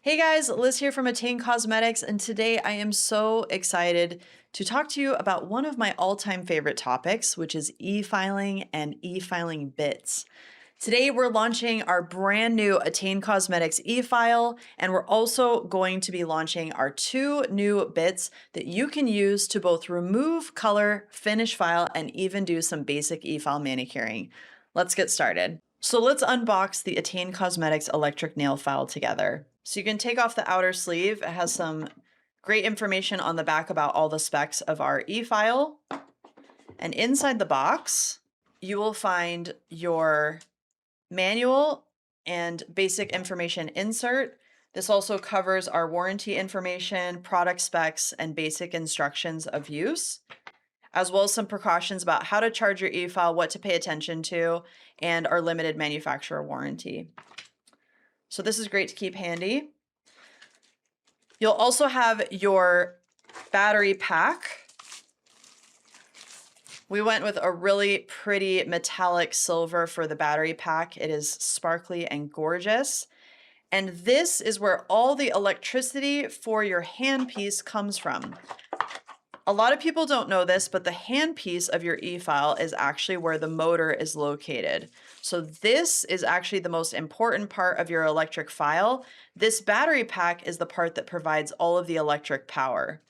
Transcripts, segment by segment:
Hey guys, Liz here from Attain Cosmetics, and today I am so excited to talk to you about one of my all-time favorite topics, which is e-filing and e-filing bits. Today we're launching our brand new Attain Cosmetics e-file, and we're also going to be launching our two new bits that you can use to both remove color, finish file, and even do some basic e-file manicuring. Let's get started. So let's unbox the Attain Cosmetics electric nail file together. So you can take off the outer sleeve. It has some great information on the back about all the specs of our e-file. And inside the box, you will find your manual and basic information insert. This also covers our warranty information, product specs, and basic instructions of use, as well as some precautions about how to charge your e-file, what to pay attention to, and our limited manufacturer warranty. So this is great to keep handy. You'll also have your battery pack. We went with a really pretty metallic silver for the battery pack. It is sparkly and gorgeous. And this is where all the electricity for your handpiece comes from. A lot of people don't know this, but the handpiece of your e-file is actually where the motor is located. So this is actually the most important part of your electric file. This battery pack is the part that provides all of the electric power.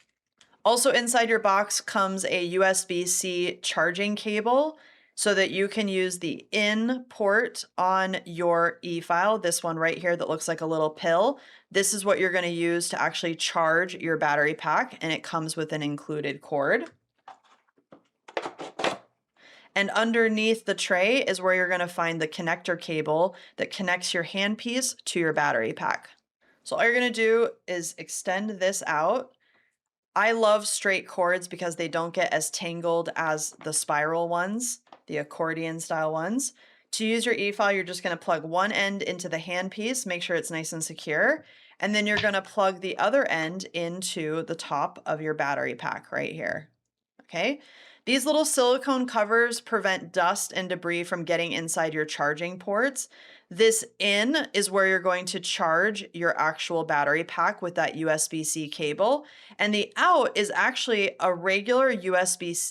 Also inside your box comes a USB-C charging cable so that you can use the in port on your e-file, this one right here that looks like a little pill. This is what you're going to use to actually charge your battery pack, and it comes with an included cord. And underneath the tray is where you're going to find the connector cable that connects your handpiece to your battery pack. So all you're going to do is extend this out. I love straight cords because they don't get as tangled as the spiral ones, the accordion style ones. To use your e-file, you're just going to plug one end into the handpiece, make sure it's nice and secure, and then you're going to plug the other end into the top of your battery pack right here. Okay? These little silicone covers prevent dust and debris from getting inside your charging ports. This in is where you're going to charge your actual battery pack with that USB-C cable. And the out is actually a regular USB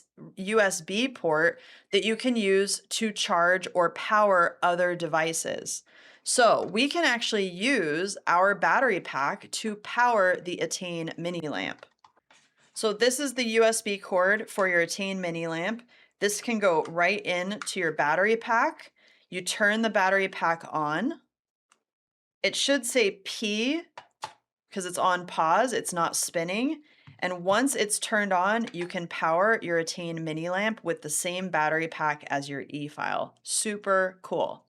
port that you can use to charge or power other devices. So we can actually use our battery pack to power the Attain mini lamp. So this is the USB cord for your Attain mini lamp. This can go right into your battery pack. You turn the battery pack on. It should say P because it's on pause, it's not spinning. And once it's turned on, you can power your Attain mini lamp with the same battery pack as your e-file. Super cool.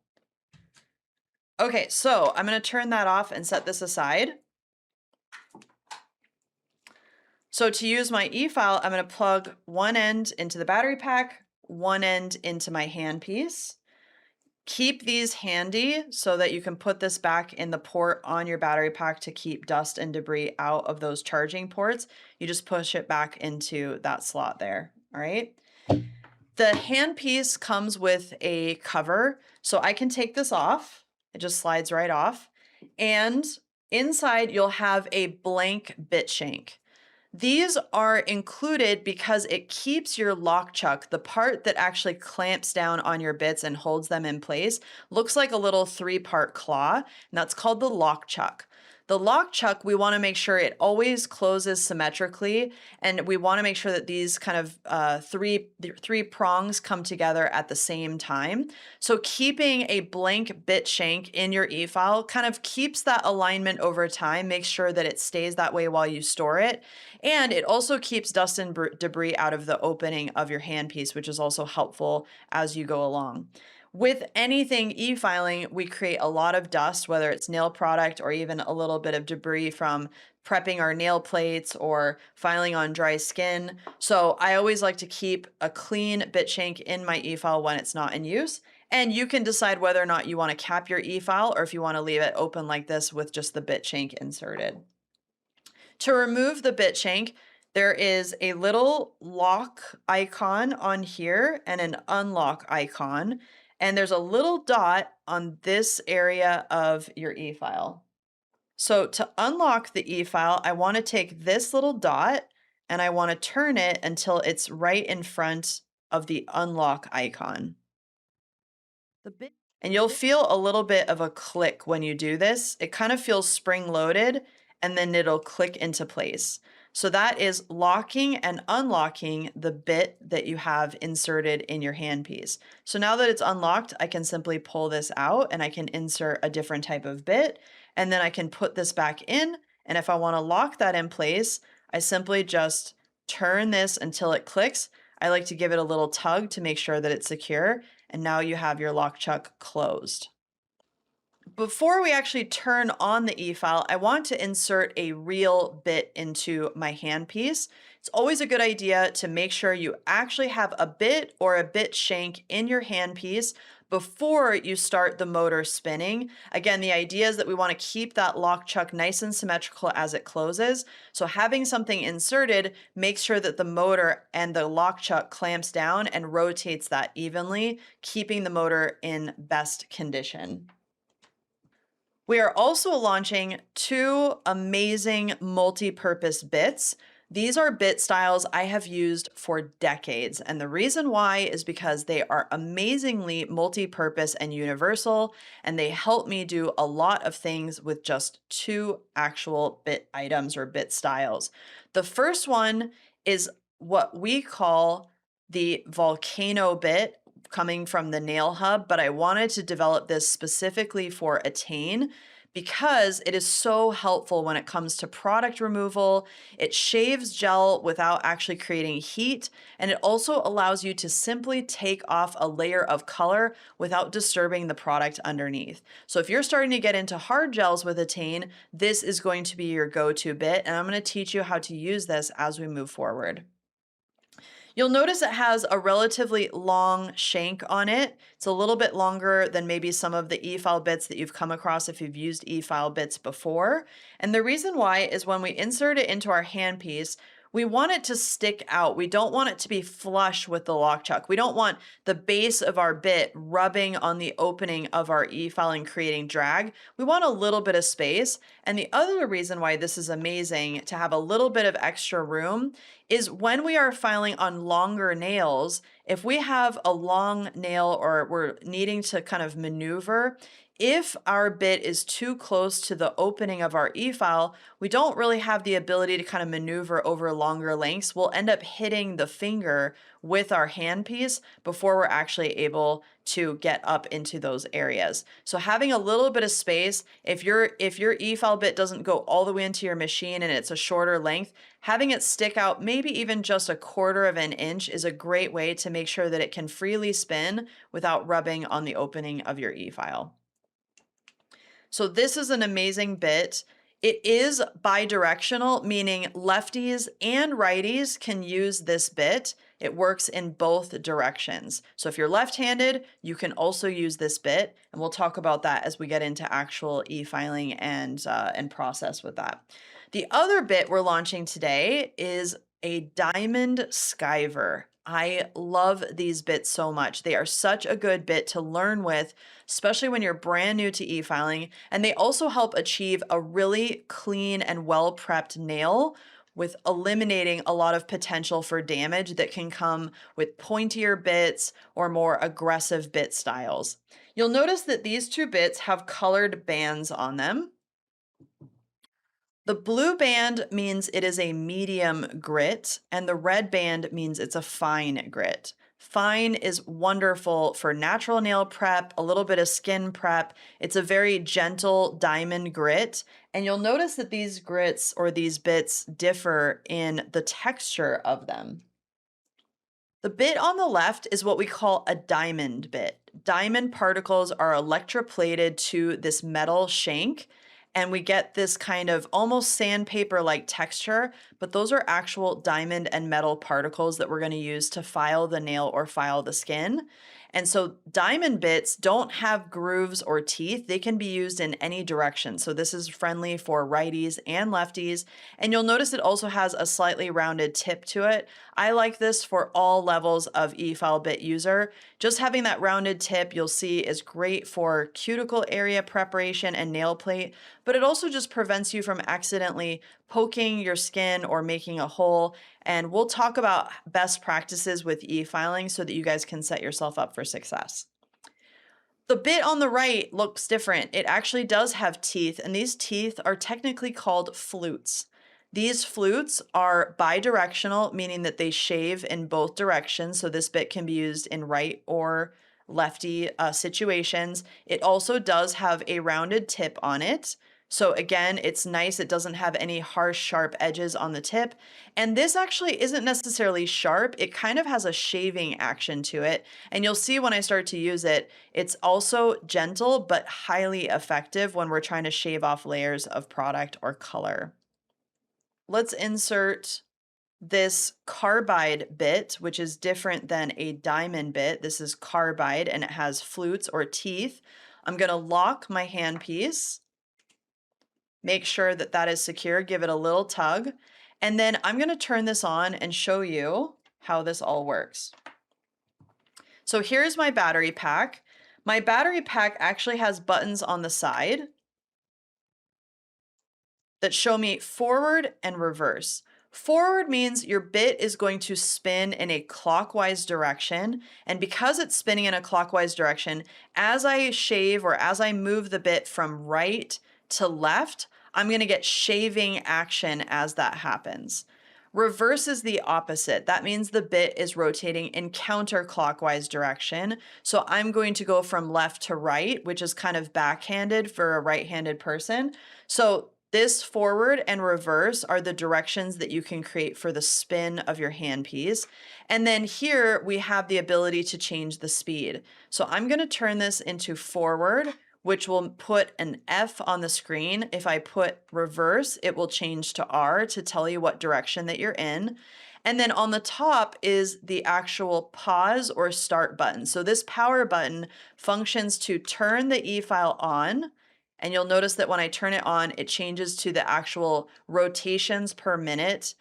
Okay, so I'm going to turn that off and set this aside. So to use my e-file, I'm going to plug one end into the battery pack, one end into my handpiece. Keep these handy so that you can put this back in the port on your battery pack to keep dust and debris out of those charging ports. You just push it back into that slot there, all right? The handpiece comes with a cover, so I can take this off. It just slides right off. And inside, you'll have a blank bit shank. These are included because it keeps your lock chuck, the part that actually clamps down on your bits and holds them in place, looks like a little three-part claw, and that's called the lock chuck. The lock chuck, we want to make sure it always closes symmetrically, and we want to make sure that these kind of three prongs come together at the same time. So keeping a blank bit shank in your e-file kind of keeps that alignment over time, makes sure that it stays that way while you store it, and it also keeps dust and debris out of the opening of your handpiece, which is also helpful as you go along. With anything e-filing, we create a lot of dust, whether it's nail product or even a little bit of debris from prepping our nail plates or filing on dry skin. So I always like to keep a clean bit shank in my e-file when it's not in use. And you can decide whether or not you want to cap your e-file or if you want to leave it open like this with just the bit shank inserted. To remove the bit shank, there is a little lock icon on here and an unlock icon. And there's a little dot on this area of your e-file. So to unlock the e-file, I want to take this little dot and I want to turn it until it's right in front of the unlock icon. And you'll feel a little bit of a click when you do this. It kind of feels spring loaded and then it'll click into place. So that is locking and unlocking the bit that you have inserted in your handpiece. So now that it's unlocked, I can simply pull this out and I can insert a different type of bit, and then I can put this back in. And if I want to lock that in place, I simply just turn this until it clicks. I like to give it a little tug to make sure that it's secure. And now you have your lock chuck closed. Before we actually turn on the e-file, I want to insert a real bit into my handpiece. It's always a good idea to make sure you actually have a bit or a bit shank in your handpiece before you start the motor spinning. Again, the idea is that we want to keep that lock chuck nice and symmetrical as it closes. So having something inserted makes sure that the motor and the lock chuck clamps down and rotates that evenly, keeping the motor in best condition. We are also launching two amazing multi-purpose bits. These are bit styles I have used for decades, and the reason why is because they are amazingly multi-purpose and universal, and they help me do a lot of things with just two actual bit items or bit styles. The first one is what we call the Volcano bit, coming from the Nail Hub, but I wanted to develop this specifically for ATTAIN because it is so helpful when it comes to product removal. It shaves gel without actually creating heat, and it also allows you to simply take off a layer of color without disturbing the product underneath. So if you're starting to get into hard gels with ATTAIN, this is going to be your go-to bit, and I'm going to teach you how to use this as we move forward. You'll notice it has a relatively long shank on it. It's a little bit longer than maybe some of the e-file bits that you've come across if you've used e-file bits before. And the reason why is when we insert it into our handpiece, we want it to stick out. We don't want it to be flush with the lock chuck. We don't want the base of our bit rubbing on the opening of our e-file and creating drag. We want a little bit of space. And the other reason why this is amazing to have a little bit of extra room is when we are filing on longer nails, if we have a long nail or we're needing to kind of maneuver, if our bit is too close to the opening of our e-file, we don't really have the ability to kind of maneuver over longer lengths. We'll end up hitting the finger with our handpiece before we're actually able to get up into those areas. So having a little bit of space, if your e-file bit doesn't go all the way into your machine and it's a shorter length, having it stick out maybe even just a quarter of an inch is a great way to make sure that it can freely spin without rubbing on the opening of your e-file. So this is an amazing bit. It is bidirectional, meaning lefties and righties can use this bit. It works in both directions. So if you're left-handed, you can also use this bit, and we'll talk about that as we get into actual e-filing and process with that. The other bit we're launching today is a diamond skyver. I love these bits so much. They are such a good bit to learn with, especially when you're brand new to e-filing, and they also help achieve a really clean and well-prepped nail with eliminating a lot of potential for damage that can come with pointier bits or more aggressive bit styles. You'll notice that these two bits have colored bands on them. The blue band means it is a medium grit, and the red band means it's a fine grit. Fine is wonderful for natural nail prep, a little bit of skin prep. It's a very gentle diamond grit, and you'll notice that these grits or these bits differ in the texture of them. The bit on the left is what we call a diamond bit. Diamond particles are electroplated to this metal shank, and we get this kind of almost sandpaper-like texture, but those are actual diamond and metal particles that we're going to use to file the nail or file the skin. And so diamond bits don't have grooves or teeth. They can be used in any direction. So this is friendly for righties and lefties. And you'll notice it also has a slightly rounded tip to it. I like this for all levels of e-file bit user. Just having that rounded tip, you'll see, is great for cuticle area preparation and nail plate, but it also just prevents you from accidentally poking your skin or making a hole. And we'll talk about best practices with e-filing so that you guys can set yourself up for success. The bit on the right looks different. It actually does have teeth, and these teeth are technically called flutes. These flutes are bidirectional, meaning that they shave in both directions. So this bit can be used in right or lefty situations. It also does have a rounded tip on it. So again, it's nice. It doesn't have any harsh, sharp edges on the tip. And this actually isn't necessarily sharp. It kind of has a shaving action to it. And you'll see when I start to use it, it's also gentle, but highly effective when we're trying to shave off layers of product or color. Let's insert this carbide bit, which is different than a diamond bit. This is carbide and it has flutes or teeth. I'm going to lock my handpiece. Make sure that that is secure, give it a little tug, and then I'm going to turn this on and show you how this all works. So here's my battery pack. My battery pack actually has buttons on the side that show me forward and reverse. Forward means your bit is going to spin in a clockwise direction, and because it's spinning in a clockwise direction, as I shave or as I move the bit from right to left, I'm going to get shaving action as that happens. Reverse is the opposite. That means the bit is rotating in counterclockwise direction. So I'm going to go from left to right, which is kind of backhanded for a right-handed person. So this forward and reverse are the directions that you can create for the spin of your handpiece. And then here we have the ability to change the speed. So I'm going to turn this into forward, which will put an F on the screen. If I put reverse, it will change to R to tell you what direction that you're in. And then on the top is the actual pause or start button. So this power button functions to turn the e-file on. And you'll notice that when I turn it on, it changes to the actual rotations per minute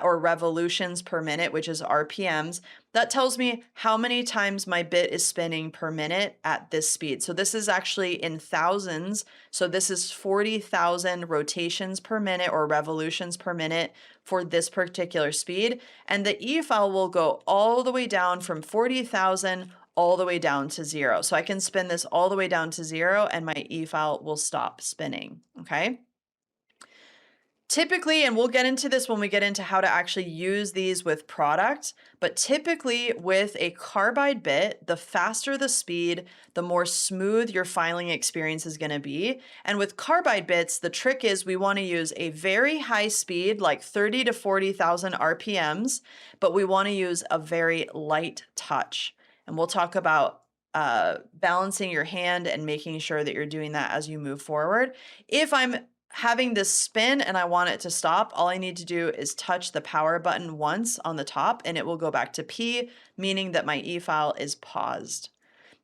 or revolutions per minute, which is RPMs. That tells me how many times my bit is spinning per minute at this speed. So this is actually in thousands. So this is 40,000 rotations per minute or revolutions per minute for this particular speed. And the e-file will go all the way down from 40,000 all the way down to 0. So I can spin this all the way down to 0 and my e-file will stop spinning, okay? Typically, and we'll get into this when we get into how to actually use these with product, but typically with a carbide bit, the faster the speed, the more smooth your filing experience is going to be. And with carbide bits, the trick is we want to use a very high speed, like 30 to 40,000 RPMs, but we want to use a very light touch. And we'll talk about balancing your hand and making sure that you're doing that as you move forward. If I'm having this spin and I want it to stop, all I need to do is touch the power button once on the top and it will go back to P, meaning that my e-file is paused.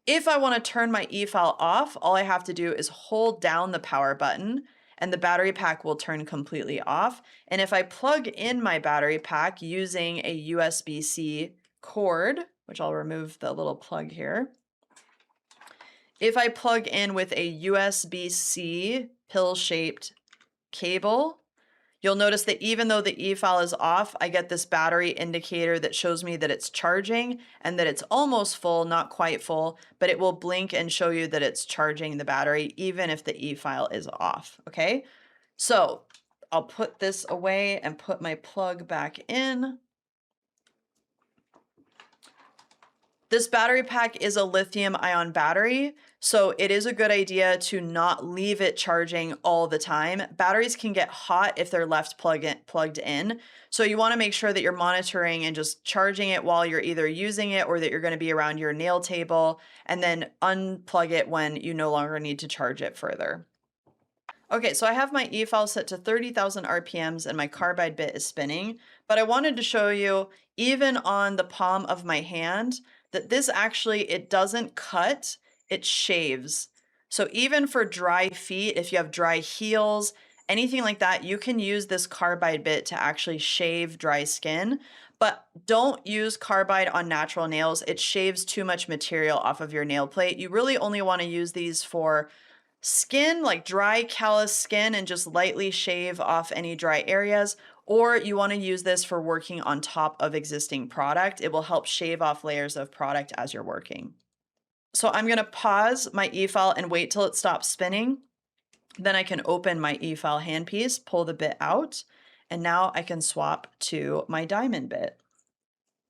If I want to turn my e-file off, all I have to do is hold down the power button and the battery pack will turn completely off. And if I plug in my battery pack using a USB-C cord, which I'll remove the little plug here. If I plug in with a USB-C pill-shaped cable, you'll notice that even though the e-file is off, I get this battery indicator that shows me that it's charging and that it's almost full, not quite full, but it will blink and show you that it's charging the battery even if the e-file is off, okay? So I'll put this away and put my plug back in. This battery pack is a lithium-ion battery, so it is a good idea to not leave it charging all the time. Batteries can get hot if they're left plugged in, so you want to make sure that you're monitoring and just charging it while you're either using it or that you're going to be around your nail table, and then unplug it when you no longer need to charge it further. Okay, so I have my e-file set to 30,000 RPMs and my carbide bit is spinning, but I wanted to show you, even on the palm of my hand, that this actually, it doesn't cut, it shaves. So even for dry feet, if you have dry heels, anything like that, you can use this carbide bit to actually shave dry skin. But don't use carbide on natural nails. It shaves too much material off of your nail plate. You really only want to use these for skin, like dry callous skin, and just lightly shave off any dry areas. Or you want to use this for working on top of existing product. It will help shave off layers of product as you're working. So I'm going to pause my e-file and wait till it stops spinning. Then I can open my e-file handpiece, pull the bit out, and now I can swap to my diamond bit.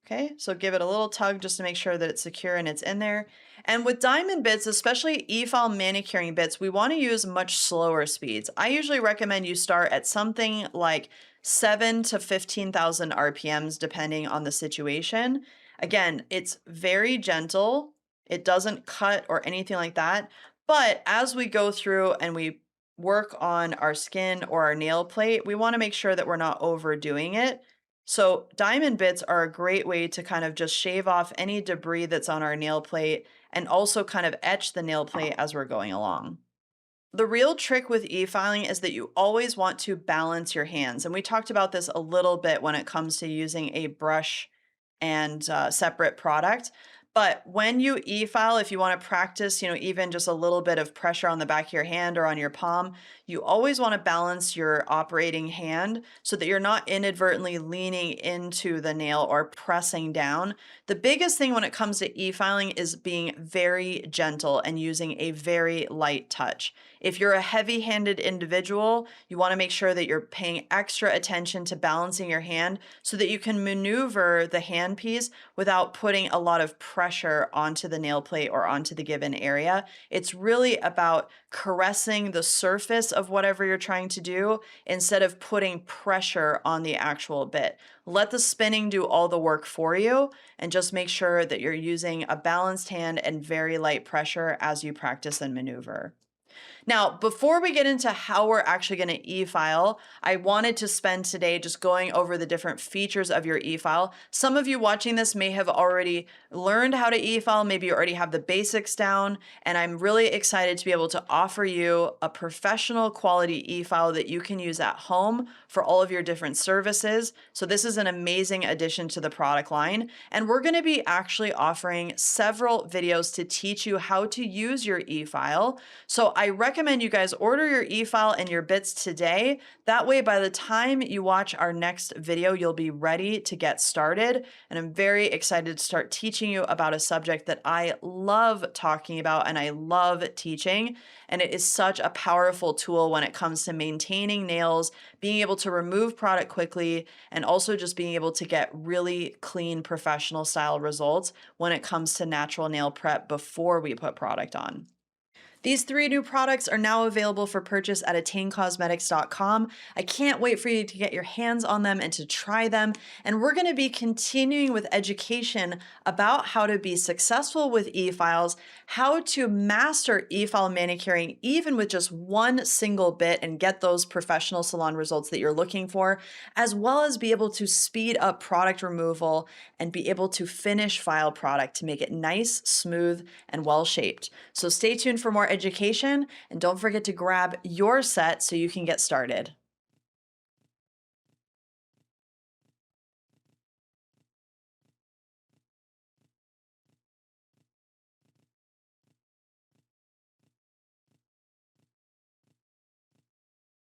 Okay, so give it a little tug just to make sure that it's secure and it's in there. And with diamond bits, especially e-file manicuring bits, we want to use much slower speeds. I usually recommend you start at something like 7 to 15,000 RPMs, depending on the situation. Again, it's very gentle. It doesn't cut or anything like that. But as we go through and we work on our skin or our nail plate, we want to make sure that we're not overdoing it. So diamond bits are a great way to kind of just shave off any debris that's on our nail plate and also kind of etch the nail plate as we're going along. The real trick with e-filing is that you always want to balance your hands. And we talked about this a little bit when it comes to using a brush and separate product. But when you e-file, if you want to practice, even just a little bit of pressure on the back of your hand or on your palm, you always want to balance your operating hand so that you're not inadvertently leaning into the nail or pressing down. The biggest thing when it comes to e-filing is being very gentle and using a very light touch. If you're a heavy-handed individual, you want to make sure that you're paying extra attention to balancing your hand so that you can maneuver the handpiece without putting a lot of pressure onto the nail plate or onto the given area. It's really about caressing the surface of whatever you're trying to do instead of putting pressure on the actual bit. Let the spinning do all the work for you and just make sure that you're using a balanced hand and very light pressure as you practice and maneuver. Now, before we get into how we're actually going to e-file, I wanted to spend today just going over the different features of your e-file. Some of you watching this may have already learned how to e-file, maybe you already have the basics down, and I'm really excited to be able to offer you a professional quality e-file that you can use at home for all of your different services. So this is an amazing addition to the product line, and we're going to be actually offering several videos to teach you how to use your e-file. So I recommend you guys order your e-file and your bits today. That way, by the time you watch our next video, you'll be ready to get started. And I'm very excited to start teaching you about a subject that I love talking about and I love teaching. And it is such a powerful tool when it comes to maintaining nails, being able to remove product quickly, and also just being able to get really clean professional style results when it comes to natural nail prep before we put product on. These 3 new products are now available for purchase at attaincosmetics.com. I can't wait for you to get your hands on them and to try them. And we're going to be continuing with education about how to be successful with e-files, how to master e-file manicuring even with just one single bit and get those professional salon results that you're looking for, as well as be able to speed up product removal and be able to finish file product to make it nice, smooth, and well-shaped. So stay tuned for more education, and don't forget to grab your set so you can get started.